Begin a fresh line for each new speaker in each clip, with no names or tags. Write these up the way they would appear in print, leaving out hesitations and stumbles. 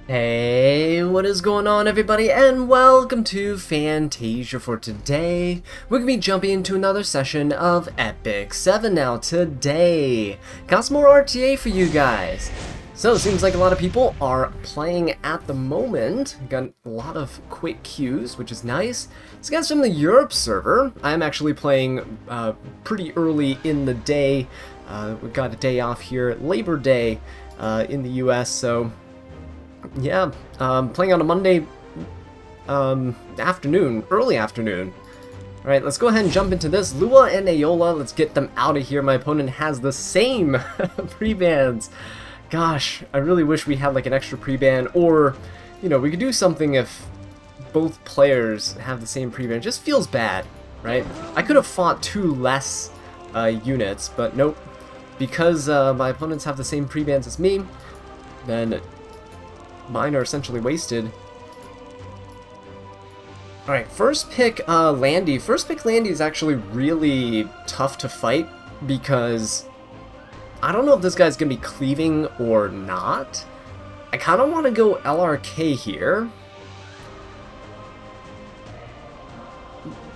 Hey, what is going on everybody, and welcome to Fantasia. For today, we're going to be jumping into another session of Epic 7 now. Today, got some more RTA for you guys. So, it seems like a lot of people are playing at the moment. Got a lot of quick queues, which is nice. This guy's from the Europe server. I'm actually playing pretty early in the day. We got a day off here, Labor Day in the US, so... yeah, playing on a Monday afternoon, early afternoon. Alright, let's go ahead and jump into this. Lua and Aola, let's get them out of here. My opponent has the same pre-bans. Gosh, I really wish we had like an extra pre-ban, or, you know, we could do something if both players have the same pre-ban. It just feels bad, right? I could have fought two less units, but nope. Because my opponents have the same pre-bans as me, then mine are essentially wasted. Alright, first pick Landy. First pick Landy is actually really tough to fight because I don't know if this guy's going to be cleaving or not. I kind of want to go LRK here.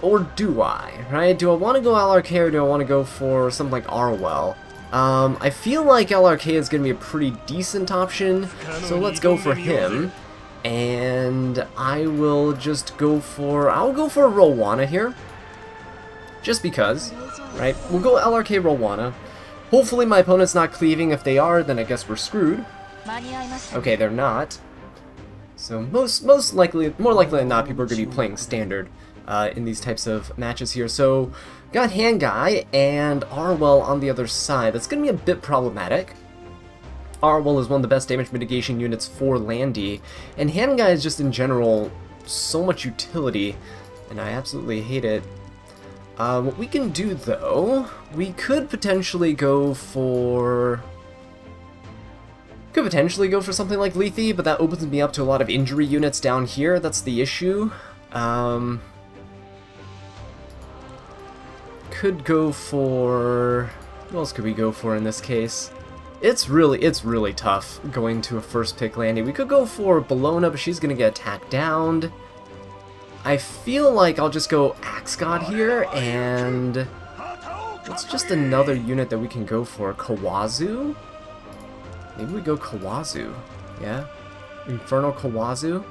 Or do I? Right? Do I want to go LRK or do I want to go for something like Arwell? I feel like LRK is going to be a pretty decent option, so let's go for him. And I will just go for... I'll go for Rowana here. Just because, right? We'll go LRK Rowana. Hopefully my opponent's not cleaving. If they are, then I guess we're screwed. Okay, they're not. So most likely, more likely than not, people are going to be playing standard in these types of matches here. So... got Hand Guy and Arwell on the other side. That's going to be a bit problematic. Arwell is one of the best damage mitigation units for Landy, and Hand Guy is just in general so much utility, and I absolutely hate it. What we can do though, we could potentially go for... something like Lethe, but that opens me up to a lot of injury units down here. That's the issue. Could go for... what else could we go for in this case? It's really tough going to a first pick Landy. We could go for Bologna, but she's gonna get attacked down. I feel like I'll just go Axe God here, and it's just another unit that we can go for. Kawazu? Maybe we go Kawazu. Yeah? Infernal Kawazu?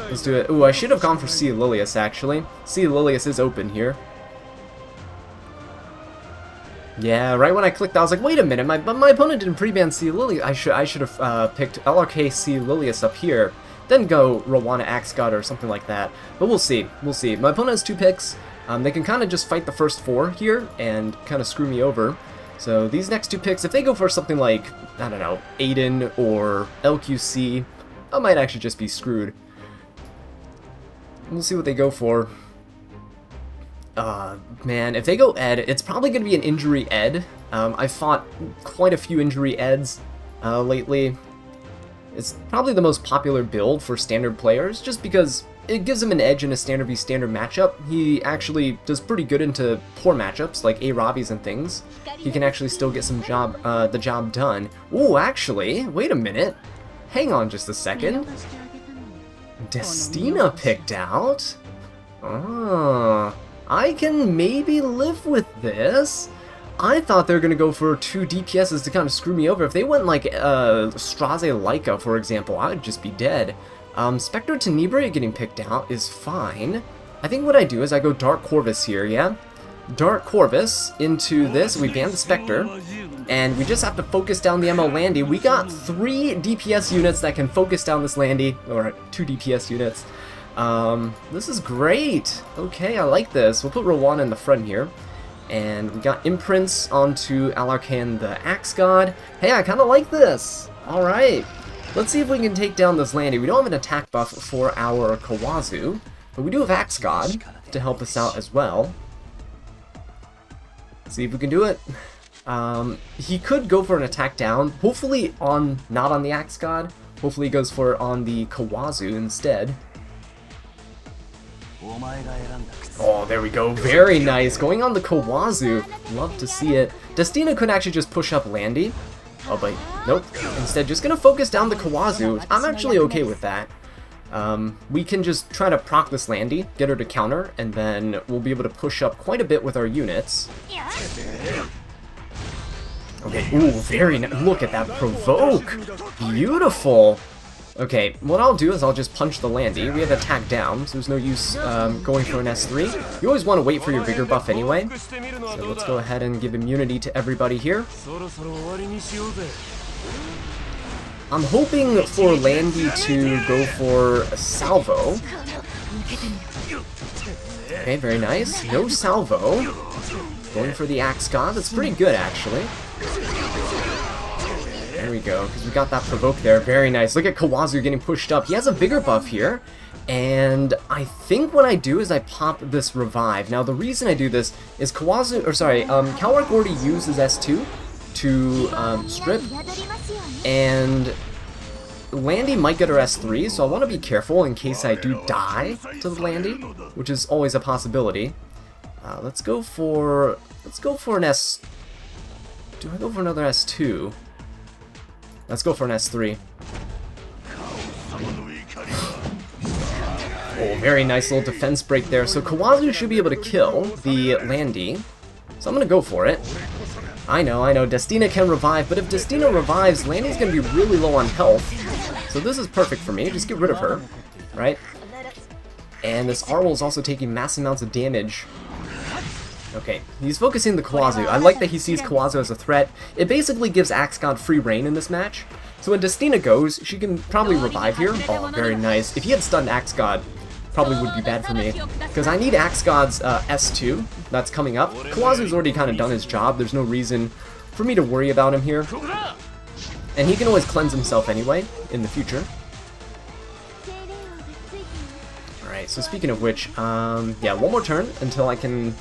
Let's do it. Ooh, I should have gone for Sea Lilius actually. Sea Lilius is open here. Yeah, right when I clicked, I was like, wait a minute, my opponent didn't pre-ban Sea Lilius. I should have picked LRK Sea Lilius up here, then go Rowana Axe God or something like that. But we'll see, we'll see. My opponent has two picks. They can kind of just fight the first four here and kind of screw me over. So these next two picks, if they go for something like, I don't know, Aiden or LQC, I might actually just be screwed. We'll see what they go for. Man, if they go Ed, it's probably going to be an injury Ed. I've fought quite a few injury Eds lately. It's probably the most popular build for standard players, just because it gives him an edge in a standard v standard matchup. He actually does pretty good into poor matchups, like A-Robbies and things. He can actually still get some the job done. Ooh, actually, wait a minute. Hang on just a second. Destina picked out? Ah... I can maybe live with this. I thought they were going to go for two DPSs to kind of screw me over. If they went like Straze Laika, for example, I would just be dead. Spectre Tenebrae getting picked out is fine. I think what I do is I go Dark Corvus here, yeah? Dark Corvus into this, we ban the Spectre, and we just have to focus down the MO Landy. We got 3 DPS units that can focus down this Landy, or 2 DPS units. This is great. Okay, I like this. We'll put Rowana in the front here. And we got imprints onto Alarkan the Axe God. Hey, I kind of like this. Alright. Let's see if we can take down this Landy. We don't have an attack buff for our Kawazu, but we do have Axe God to help us out as well. See if we can do it. He could go for an attack down. Hopefully not on the Axe God. Hopefully he goes for it on the Kawazu instead. Oh, there we go. Very nice. Going on the Kawazu. Love to see it. Destina could actually just push up Landy. Oh, but nope. Instead, just gonna focus down the Kawazu. I'm actually okay with that. We can just try to proc this Landy, get her to counter, and then we'll be able to push up quite a bit with our units. Okay, ooh, very nice. Look at that provoke! Beautiful! Okay, what I'll do is I'll just punch the Landy. We have attack down, so there's no use going for an S3. You always want to wait for your Vigor buff anyway. So let's go ahead and give immunity to everybody here. I'm hoping for Landy to go for a salvo. Okay, very nice. No salvo. Going for the Axe God. That's pretty good, actually. There we go, because we got that provoke there. Very nice. Look at Kawazu getting pushed up. He has a Vigor buff here. And I think what I do is I pop this revive. Now, the reason I do this is Calric already uses S2 to strip. And Landy might get her S3, so I want to be careful in case I do die to the Landy, which is always a possibility. Let's go for an S. Do I go for another S2? Let's go for an S3. Oh, very nice little defense break there. So Kawazu should be able to kill the Landy. So I'm gonna go for it. I know, Destina can revive, but if Destina revives, Landy's gonna be really low on health. So this is perfect for me, just get rid of her, right? And this Arwol is also taking massive amounts of damage. Okay, he's focusing the Kawazu. I like that he sees Kawazu as a threat. It basically gives Axe God free reign in this match. So when Destina goes, she can probably revive here. Oh, very nice. If he had stunned Axe God, probably would be bad for me. Because I need Axe God's S2 that's coming up. Kawazu's already kind of done his job. There's no reason for me to worry about him here. And he can always cleanse himself anyway in the future. Alright, so speaking of which, yeah, one more turn until I can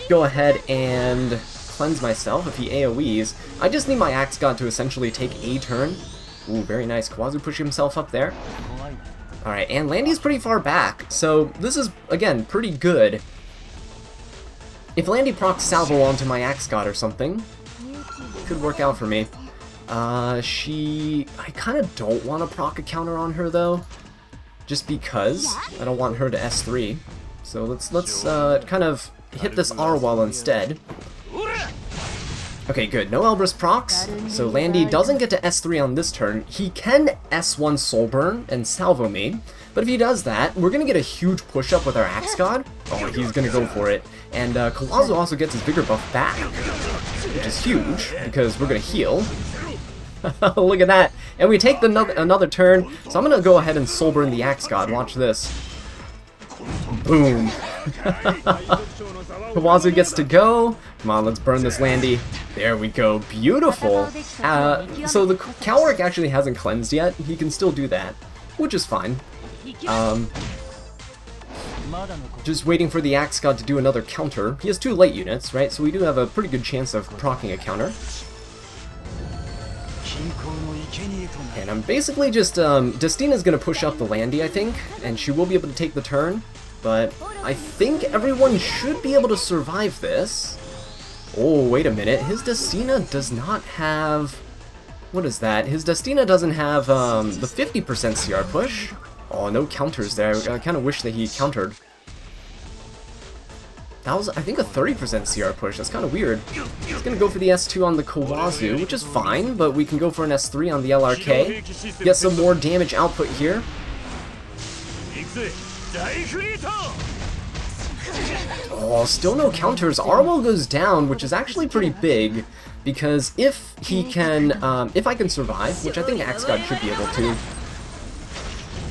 go ahead and cleanse myself if he AoEs. I just need my Axe God to essentially take a turn. Ooh, very nice. Kawazu pushing himself up there. Alright, and Landy's pretty far back, so this is, again, pretty good. If Landy procs Salvo onto my Axe God or something, could work out for me. I kind of don't want to proc a counter on her, though, just because I don't want her to S3. So let's kind of hit this Arwol instead. Okay, good. No Elbrus procs, so Landy doesn't get to S3 on this turn. He can S1 Soul Burn and salvo me, but if he does that, we're going to get a huge push-up with our Axe God. Oh, he's going to go for it. And Kawazu also gets his Vigor buff back, which is huge, because we're going to heal. Look at that. And we take another turn, so I'm going to go ahead and Soul Burn the Axe God. Watch this. Boom. Kawazu gets to go. Come on, let's burn this Landy. There we go. Beautiful. So the Calric actually hasn't cleansed yet. He can still do that, which is fine. Just waiting for the Axe God to do another counter. He has 2 light units, right? So we do have a pretty good chance of proccing a counter. And I'm basically just, Destina's gonna push up the Landy, I think, and she will be able to take the turn. But I think everyone should be able to survive this. Oh, wait a minute. His Destina does not have... What is that? His Destina doesn't have the 50% CR push. Oh, no counters there. I kind of wish that he countered. That was, I think, a 30% CR push. That's kind of weird. He's going to go for the S2 on the Kawazu, which is fine, but we can go for an S3 on the LRK. Get some more damage output here. Oh, still no counters. Arwol goes down, which is actually pretty big, because if he can, if I can survive, which I think Axe God should be able to,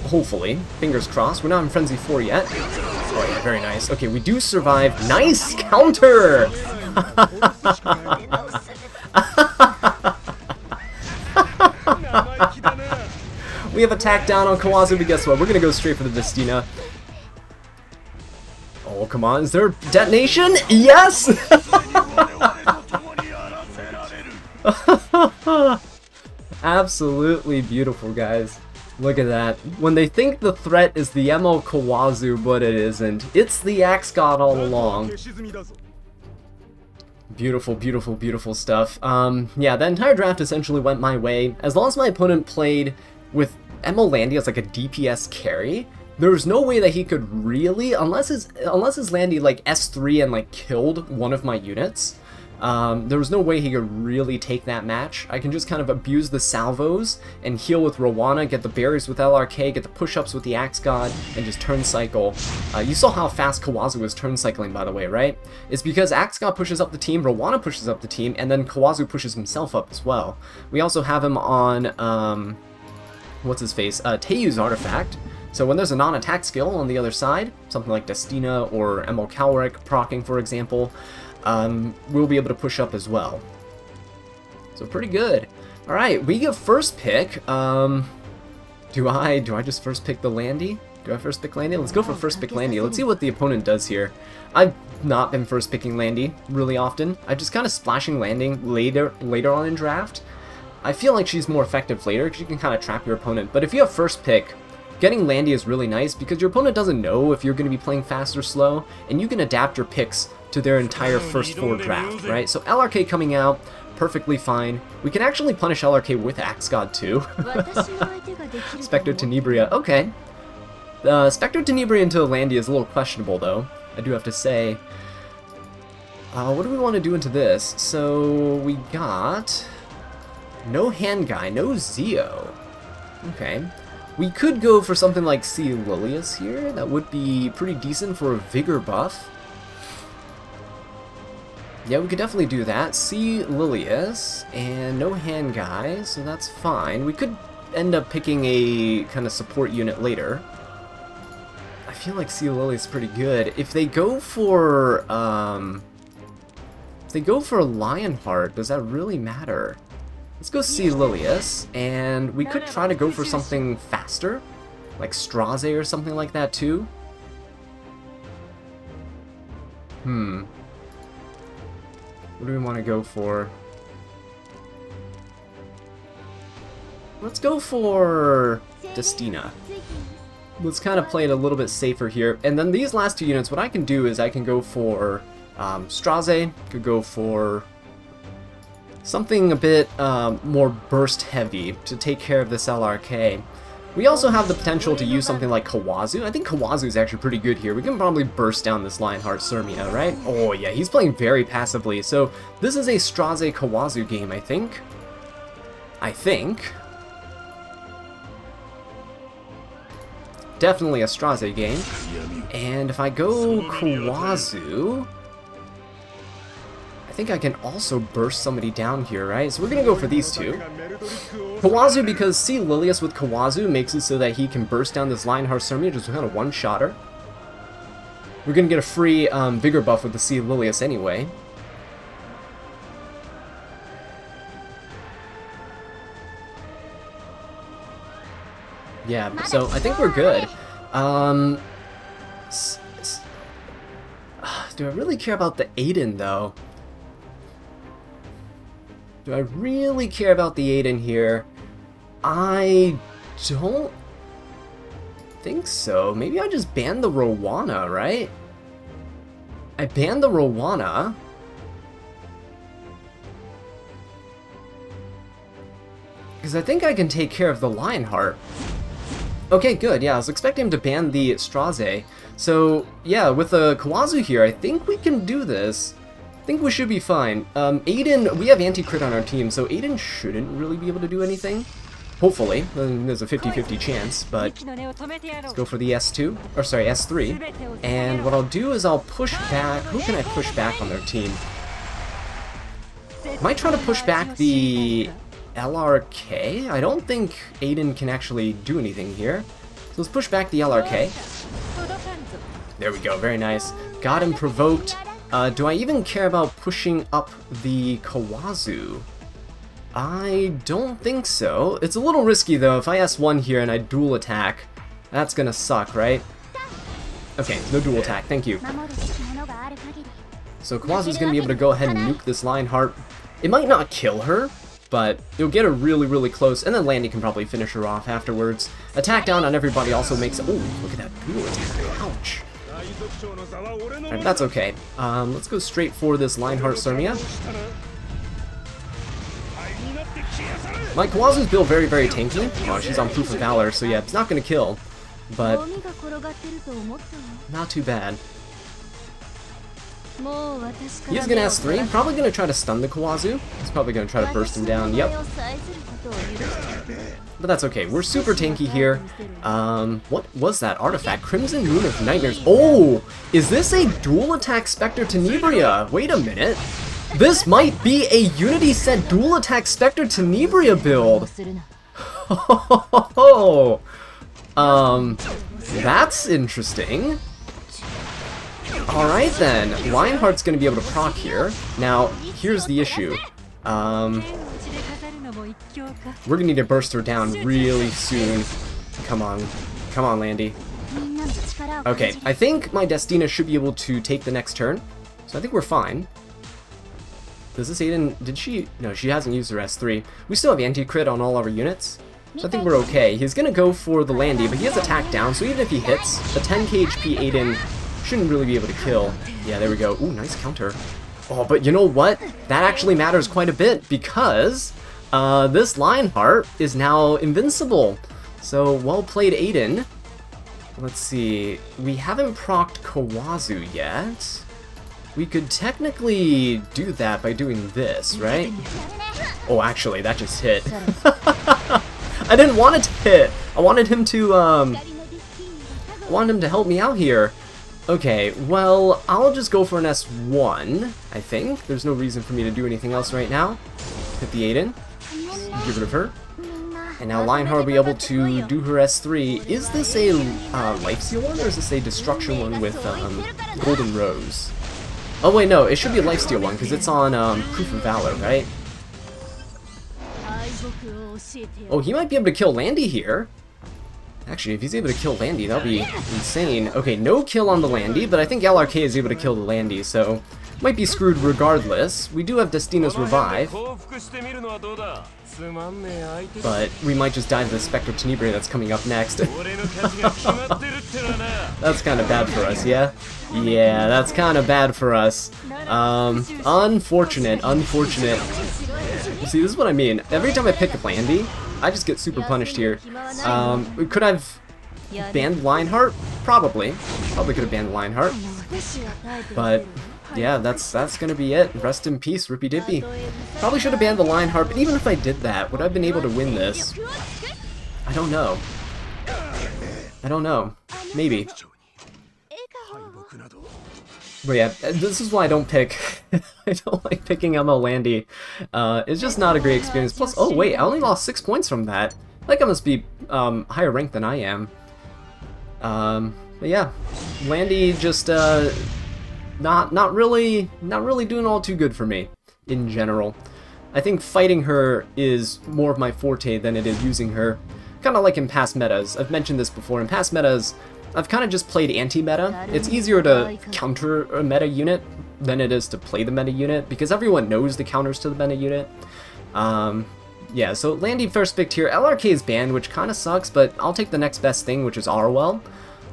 hopefully, fingers crossed. We're not in Frenzy 4 yet. Oh yeah, very nice. Okay, we do survive. Nice counter! We have attack down on Kawazu, but guess what? We're gonna go straight for the Destina. Oh, come on. Is there detonation? Yes! Absolutely beautiful, guys. Look at that. When they think the threat is the MO Kawazu, but it isn't. It's the Axe God all along. Beautiful, beautiful, beautiful stuff. Yeah, the entire draft essentially went my way. As long as my opponent played with Landy as like a DPS carry, there was no way that he could really, unless his Landy like S3 and like killed one of my units, there was no way he could really take that match. I can just kind of abuse the salvos and heal with Rowana, get the berries with LRK, get the push-ups with the Axe God, and just turn cycle. You saw how fast Kawazu was turn cycling, by the way, right? It's because Axe God pushes up the team, Rowana pushes up the team, and then Kawazu pushes himself up as well. We also have him on, what's his face? Teiyu's artifact. So when there's a non-attack skill on the other side, something like Destina or Emil Calric proccing, for example, we'll be able to push up as well. So pretty good. Alright, we get first pick. Do I just first pick the Landy? Do I first pick Landy? Let's go for first pick Landy. Let's see what the opponent does here. I've not been first picking Landy really often. I'm just kind of splashing Landing later on in draft. I feel like she's more effective later because you can kind of trap your opponent. But if you have first pick, getting Landy is really nice because your opponent doesn't know if you're going to be playing fast or slow, and you can adapt your picks to their entire first 4 draft, right? So LRK coming out, perfectly fine. We can actually punish LRK with Axe God too. Spectre Tenebria, okay. Spectre Tenebria into Landy is a little questionable though, I do have to say. What do we want to do into this? So we got no hand guy, no Zeo. Okay. We could go for something like C. Lilius here. That would be pretty decent for a Vigor buff. Yeah, we could definitely do that. C. Lilius, and no hand guy, so that's fine. We could end up picking a kind of support unit later. I feel like C. Lilius is pretty good. If they go for, Lionheart, does that really matter? Let's go C. Lilius, and we could try to go for something faster, like Straze or something like that too. What do we want to go for? Let's go for Destina. Let's kind of play it a little bit safer here. And then these last 2 units, what I can do is I can go for Straze, could go for something a bit more burst heavy to take care of this LRK. We also have the potential to use something like Kawazu. I think Kawazu is actually pretty good here. We can probably burst down this Lionheart Surmia, right? Oh yeah, he's playing very passively. So this is a Straze Kawazu game, I think. Definitely a Straze game. And if I go Kawazu, I think I can also burst somebody down here, right? So we're gonna go for these 2. Kawazu, because C. Lilius with Kawazu makes it so that he can burst down this Lionheart Surmia, just kind of one-shotter. We're gonna get a free Vigor buff with the C. Lilius anyway. Yeah, so I think we're good. Do I really care about the Aiden, though? Do I really care about the Aiden here? I don't think so. Maybe I just banned the Rowana, right? I banned the Rowana. Because I think I can take care of the Lionheart. Okay, good. Yeah, I was expecting him to ban the Straze. So, yeah, with the Kawazu here, I think we can do this. I think we should be fine. Aiden, we have anti-crit on our team, so Aiden shouldn't really be able to do anything. Hopefully. There's a 50-50 chance, but let's go for the S2, or sorry, S3. And what I'll do is I'll push back. Who can I push back on their team? Might try to push back the LRK? I don't think Aiden can actually do anything here. So let's push back the LRK. There we go, very nice. Got him provoked. Do I even care about pushing up the Kawazu? I don't think so. It's a little risky though. If I S1 here and I dual attack, that's gonna suck, right? Okay, no dual attack, thank you. So Kawazu's gonna be able to go ahead and nuke this Lionheart. It might not kill her, but it'll get her really, really close, and then Landy can probably finish her off afterwards. Attack down on everybody also makes... Oh, look at that dual attack. Ouch. Alright, that's okay. Let's go straight for this Lionheart Surmia. My Kawazu's built very, very tanky. Oh, she's on Proof of Valor, so yeah, it's not gonna kill. But not too bad. He's gonna S3, probably gonna try to stun the Kawazu. He's probably gonna try to burst him down, yep. But that's okay, we're super tanky here. What was that artifact? Crimson Moon of Nightmares. Oh! Is this a dual attack Spectre Tenebria? Wait a minute. This might be a Unity set dual attack Spectre Tenebria build. That's interesting. Alright then, Lionheart's gonna be able to proc here. Now, here's the issue. We're gonna need to burst her down really soon. Come on. Come on, Landy. Okay, I think my Destina should be able to take the next turn. So I think we're fine. Does this Aiden... Did she... No, she hasn't used her S3. We still have anti-crit on all our units. So I think we're okay. He's gonna go for the Landy, but he has attack down, so even if he hits, the 10k HP Aiden shouldn't really be able to kill. Yeah, there we go. Ooh, nice counter. Oh, but you know what? That actually matters quite a bit, because this Lionheart is now invincible. So, well played, Aiden. Let's see. We haven't procced Kawazu yet. We could technically do that by doing this, right? Oh, actually, that just hit. I didn't want it to hit. I wanted him to, help me out here. Okay, well, I'll just go for an S1, I think. There's no reason for me to do anything else right now. Hit the Aiden. Get rid of her. And now Lionheart will be able to do her S3. Is this a Lifesteal one, or is this a Destruction one with Golden Rose? Oh wait, no, it should be a Lifesteal one, because it's on Proof of Valor, right? Oh, he might be able to kill Landy here. Actually, if he's able to kill Landy, that'll be insane. Okay, no kill on the Landy, but I think LRK is able to kill the Landy, so might be screwed regardless. We do have Destina's Revive, but we might just die to the Spectre Tenebria that's coming up next. That's kind of bad for us, yeah? Yeah, that's kind of bad for us. Unfortunate. See, this is what I mean. Every time I pick up Landy, I just get super punished here. Could I've banned Lionheart? Probably. Probably could have banned Lionheart. But yeah, that's gonna be it. Rest in peace, Rippy Dippy. Probably should have banned the Lionheart, but even if I did that, would I have been able to win this? I don't know. Maybe. But yeah, this is why I don't pick. I don't like picking ML Landy. It's just not a great experience. Plus, oh wait, I only lost 6 points from that. Like I must be higher ranked than I am. But yeah, Landy just not really doing all too good for me in general. I think fighting her is more of my forte than it is using her. Kind of like in past metas. I've mentioned this before. In past metas, I've kind of just played anti-meta. It's easier to counter a meta unit than it is to play the meta unit, because everyone knows the counters to the meta unit. Yeah, so Landy first picked here. LRK is banned, which kind of sucks, but I'll take the next best thing, which is Arwell.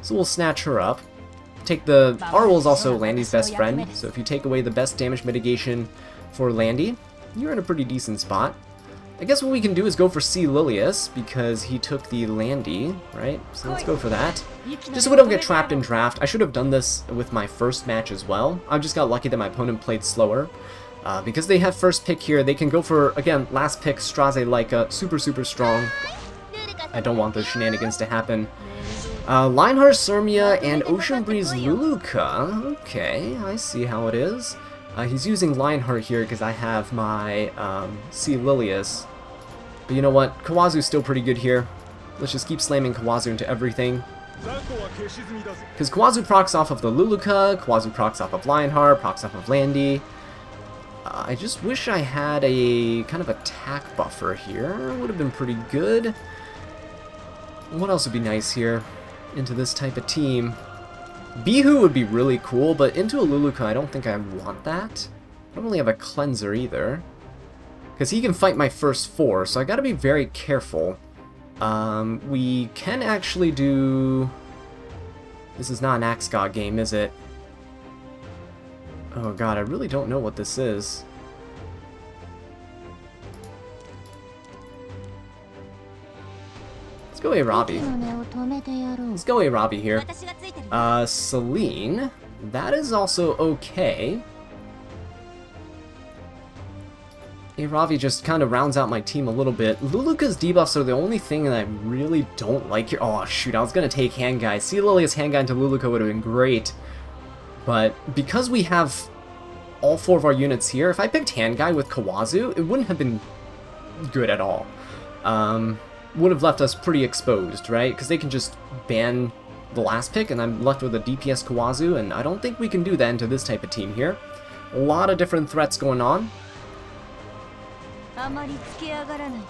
So we'll snatch her up. Arwell is also Landy's best friend, so if you take away the best damage mitigation for Landy, you're in a pretty decent spot. I guess what we can do is go for C. Lilius, because he took the Landy, right? So let's go for that. Just so we don't get trapped in draft. I should have done this with my first match as well. I just got lucky that my opponent played slower. Because they have first pick here, they can go for, again, last pick, Straze Leica, super strong. I don't want those shenanigans to happen. Lionheart Surmia and Ocean Breeze Luluka. Okay, I see how it is. He's using Lionheart here because I have my C. Lilius. But you know what? Kawazu's still pretty good here. Let's just keep slamming Kawazu into everything. Because Kawazu procs off of the Luluka, Kawazu procs off of Lionheart, procs off of Landy. I just wish I had a kind of attack buffer here. Would have been pretty good. What else would be nice here into this type of team? Bihu would be really cool, but into a Luluka, I don't think I want that. I don't really have a cleanser either. Because he can fight my first 4, so I gotta be very careful. We can actually do... This is not an Axe God game, is it? Oh god, I really don't know what this is. Let's go Arabi. Let's go Arabi here. Celine. That is also okay. Aravi just kind of rounds out my team a little bit. Luluka's debuffs are the only thing that I really don't like here. Oh shoot, I was going to take Handguy. Sea Lilia's Handguy into Luluka would have been great. But because we have all 4 of our units here, if I picked Handguy with Kawazu, it wouldn't have been good at all. Would have left us pretty exposed, right? Because they can just ban the last pick, and I'm left with a DPS Kawazu, and I don't think we can do that into this type of team here. A lot of different threats going on.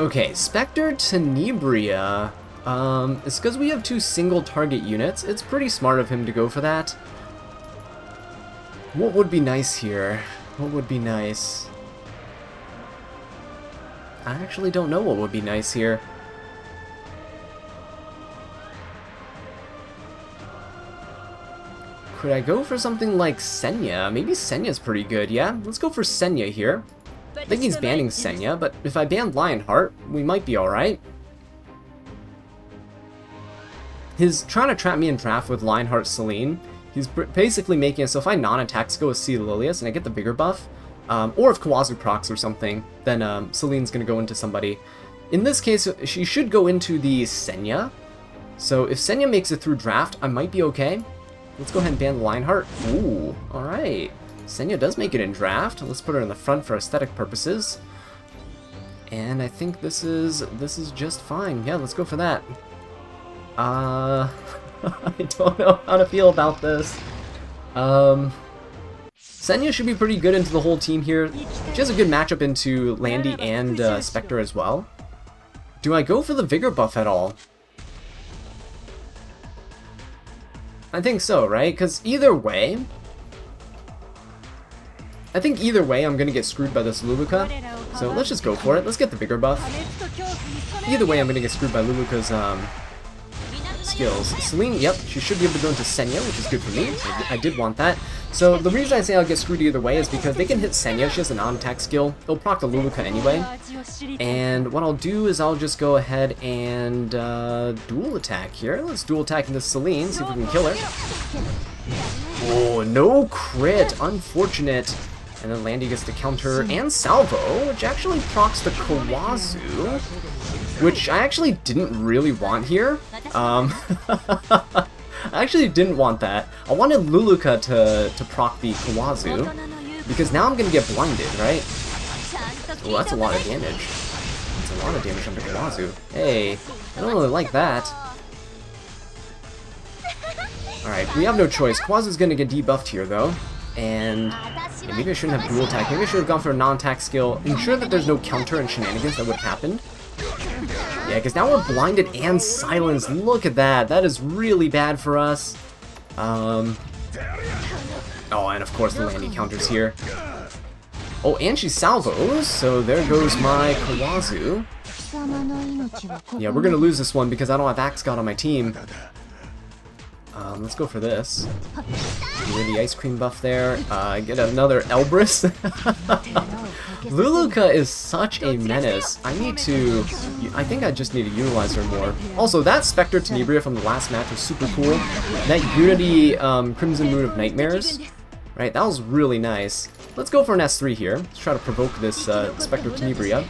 Okay, Spectre Tenebria. It's because we have 2 single target units. It's pretty smart of him to go for that. What would be nice here? What would be nice? I actually don't know what would be nice here. Could I go for something like Senya? Maybe Senya's pretty good, yeah? Let's go for Senya here. I think he's banning Senya, but if I ban Lionheart, we might be alright. He's trying to trap me in draft with Lionheart Celine. He's basically making it so if I non-attack go with Sea Lilius and I get the bigger buff, or if Kawazu procs or something, then Celine's going to go into somebody. In this case, she should go into the Senya. So if Senya makes it through draft, I might be okay. Let's go ahead and ban Lionheart. Ooh, alright. Senya does make it in draft. Let's put her in the front for aesthetic purposes. And I think this is just fine. Yeah, let's go for that. I don't know how to feel about this. Senya should be pretty good into the whole team here. She has a good matchup into Landy and Spectre as well. Do I go for the Vigor buff at all? I think so, right? Because either way... I think either way I'm going to get screwed by this Luluka. So let's just go for it. Let's get the Vigor buff. Either way I'm going to get screwed by Luluka's skills. Celine, yep, she should be able to go into Senya, which is good for me. So I did want that. So the reason I say I'll get screwed either way is because they can hit Senya. She has a non-attack skill. They'll proc the Luluka anyway. And what I'll do is I'll just go ahead and dual attack here. Let's dual attack into Celine, see if we can kill her. Oh, no crit. Unfortunate. And then Landy gets to counter and Salvo, which actually procs the Kawazu, which I actually didn't really want here. I actually didn't want that. I wanted Luluka to proc the Kawazu, because now I'm going to get blinded, right? Oh, that's a lot of damage. That's a lot of damage under Kawazu. Hey, I don't really like that. Alright, we have no choice. Kawazu's going to get debuffed here, though. And yeah, maybe I shouldn't have dual attack. Maybe I should have gone for a non-attack skill. Ensure that there's no counter and shenanigans that would have happened. Yeah, because now we're blinded and silenced. Look at that. That is really bad for us. Oh, and of course the Landy counters here. Oh, and she salvos, so there goes my Kawazu. Yeah, we're gonna lose this one because I don't have Axe God on my team. Let's go for this. Get the ice cream buff there. Get another Elbrus. Luluka is such a menace. I think I just need to utilize her more. Also, that Spectre Tenebria from the last match was super cool. That Unity Crimson Moon of Nightmares, right? That was really nice. Let's go for an S3 here. Let's try to provoke this Spectre Tenebria.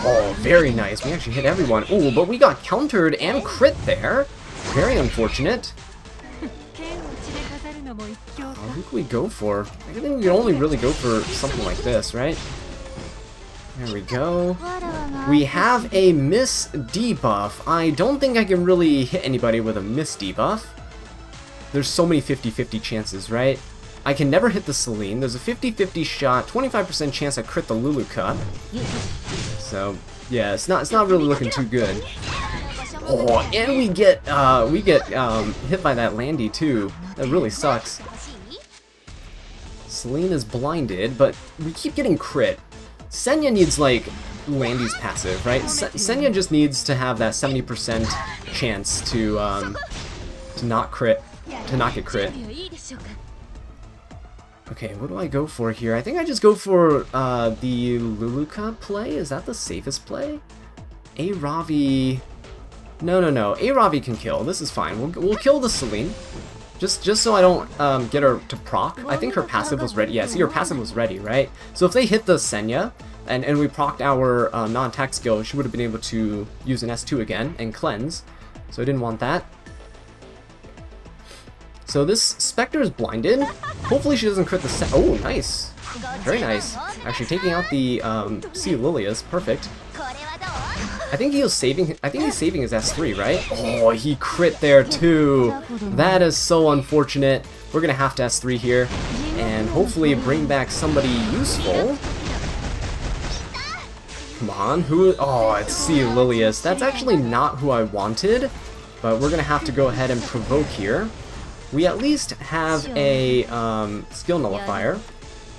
Oh, very nice. We actually hit everyone. Oh, but we got countered and crit there. Very unfortunate. Who can we go for? I think we can only really go for something like this, right? There we go. We have a miss debuff. I don't think I can really hit anybody with a miss debuff. There's so many 50-50 chances, right? I can never hit the Celine. There's a 50-50 shot, 25% chance I crit the Luluka. So yeah, it's not really looking too good. Oh, and we get hit by that Landy too. That really sucks. Celine is blinded, but we keep getting crit. Senya needs like Landy's passive, right? Senya just needs to have that 70% chance to not get crit. Okay, what do I go for here? I think I just go for the Luluka play. Is that the safest play? A Ravi. No. A Ravi can kill. This is fine. We'll kill the Celine. Just so I don't get her to proc. I think her passive was ready. Yeah, see, her passive was ready, right? So if they hit the Senya, and we procced our non-attack skill, she would have been able to use an S2 again and cleanse. So I didn't want that. So this Spectre is blinded. Hopefully she doesn't crit the Oh, nice. Very nice. Actually, taking out the Sea Lilias. Perfect. I think he's saving his S3, right? Oh, he crit there too. That is so unfortunate. We're gonna have to S3 here and hopefully bring back somebody useful. Come on, who? Oh, it's Sea Lilias. That's actually not who I wanted, but we're gonna have to go ahead and provoke here. We at least have a skill nullifier.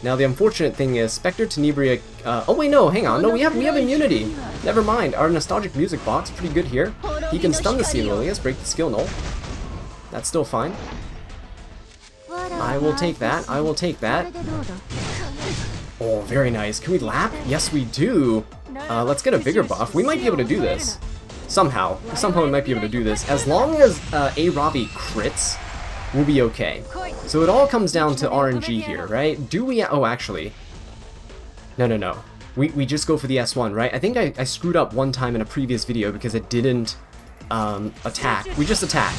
Now the unfortunate thing is Spectre Tenebria. Oh wait, no, hang on. No, we have immunity. Never mind. Our nostalgic music box pretty good here. He can stun the Sea Lilias, break the skill null. That's still fine. I will take that. I will take that. Oh, very nice. Can we lap? Yes, we do. Let's get a vigor buff. We might be able to do this. Somehow we might be able to do this. As long as A Ravi crits, we'll be okay. So it all comes down to RNG here, right? Do we... Oh, actually. No. We just go for the S1, right? I think I screwed up one time in a previous video because it didn't attack. We just attack.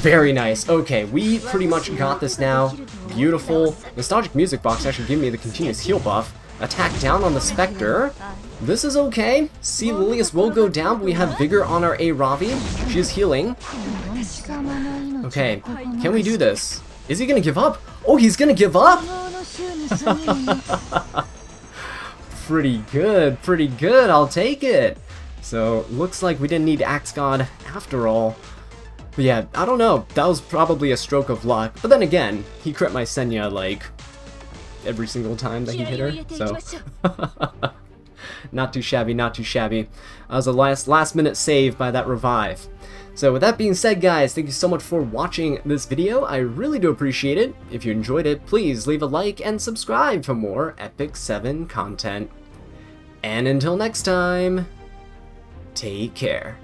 Very nice. Okay, we pretty much got this now. Beautiful. Nostalgic Music Box actually gave me the continuous heal buff. Attack down on the Spectre. This is okay. Sea Lilias will go down, but we have Vigor on our A Ravi. She's healing. Okay, can we do this? Is he gonna give up? Oh, he's gonna give up? Pretty good, I'll take it. So, looks like we didn't need Axe God after all. But yeah, I don't know, that was probably a stroke of luck. But then again, he crit my Senya like every single time that he hit her, so... Not too shabby. That was a last minute save by that revive. So with that being said, guys, thank you so much for watching this video. I really do appreciate it. If you enjoyed it, please leave a like and subscribe for more Epic 7 content. And until next time, take care.